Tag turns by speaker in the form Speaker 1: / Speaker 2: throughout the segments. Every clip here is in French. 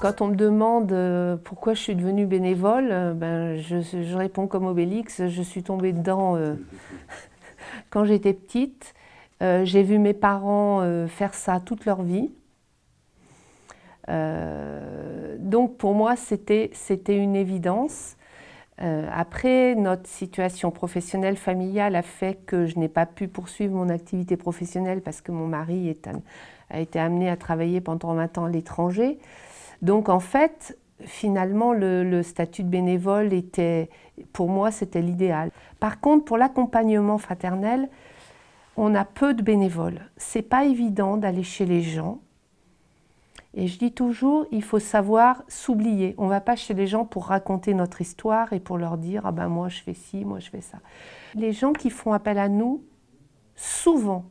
Speaker 1: Quand on me demande pourquoi je suis devenue bénévole, je réponds comme Obélix, je suis tombée dedans quand j'étais petite. J'ai vu mes parents faire ça toute leur vie. Donc pour moi, c'était une évidence. Après, notre situation professionnelle, familiale a fait que je n'ai pas pu poursuivre mon activité professionnelle parce que mon mari a été amené à travailler pendant 20 ans à l'étranger. Donc en fait, finalement, le statut de bénévole pour moi, c'était l'idéal. Par contre, pour l'accompagnement fraternel, on a peu de bénévoles. C'est pas évident d'aller chez les gens. Et je dis toujours, il faut savoir s'oublier. On ne va pas chez les gens pour raconter notre histoire et pour leur dire « Ah ben moi je fais ci, moi je fais ça ». Les gens qui font appel à nous, souvent,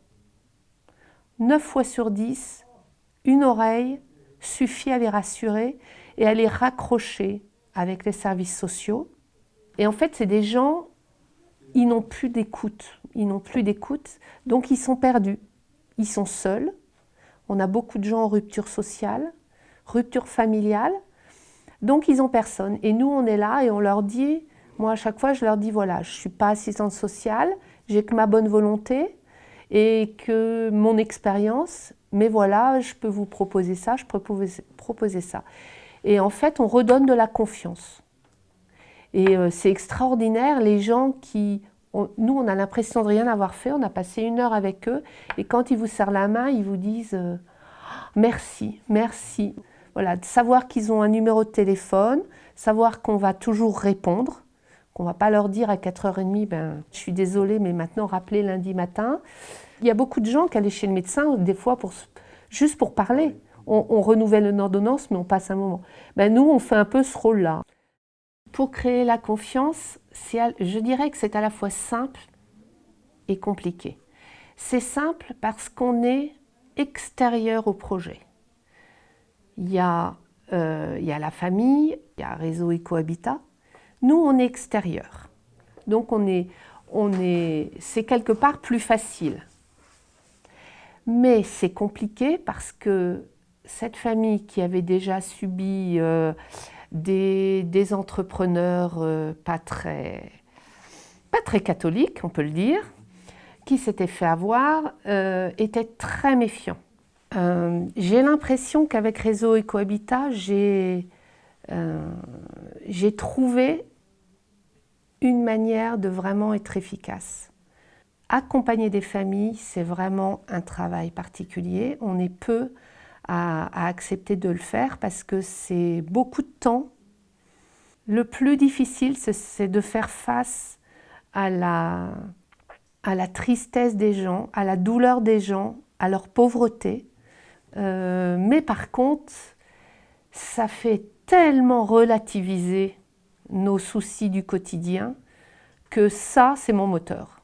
Speaker 1: 9 fois sur 10, une oreille suffit à les rassurer et à les raccrocher avec les services sociaux. Et en fait, c'est des gens, ils n'ont plus d'écoute. Ils n'ont plus d'écoute, donc ils sont perdus. Ils sont seuls. On a beaucoup de gens en rupture sociale, rupture familiale, donc ils n'ont personne. Et nous, on est là et on leur dit, moi à chaque fois, je leur dis, voilà, je ne suis pas assistante sociale, j'ai que ma bonne volonté et que mon expérience, mais voilà, je peux vous proposer ça, je peux proposer ça. Et en fait, on redonne de la confiance. Et c'est extraordinaire, les gens nous, on a l'impression de rien avoir fait, on a passé 1 heure avec eux, et quand ils vous serrent la main, ils vous disent merci, merci. Voilà, de savoir qu'ils ont un numéro de téléphone, savoir qu'on va toujours répondre, qu'on ne va pas leur dire à 4h30, je suis désolée, mais maintenant rappelez lundi matin. Il y a beaucoup de gens qui allaient chez le médecin, des fois, juste pour parler. On renouvelle une ordonnance, mais on passe un moment. Nous, on fait un peu ce rôle-là. Pour créer la confiance, je dirais que c'est à la fois simple et compliqué. C'est simple parce qu'on est extérieur au projet. Il y a la famille, il y a Réseau Ecohabitat. Nous, on est extérieur. Donc, c'est quelque part plus facile. Mais c'est compliqué parce que cette famille qui avait déjà subi des entrepreneurs pas très catholiques, on peut le dire, qui s'étaient fait avoir, étaient très méfiants. J'ai l'impression qu'avec Réseau Ecohabitat, j'ai trouvé une manière de vraiment être efficace. Accompagner des familles, c'est vraiment un travail particulier. On est peu à accepter de le faire parce que c'est beaucoup de temps. Le plus difficile, c'est de faire face à la tristesse des gens, à la douleur des gens, à leur pauvreté. Mais par contre, ça fait tellement relativiser nos soucis du quotidien que ça, c'est mon moteur.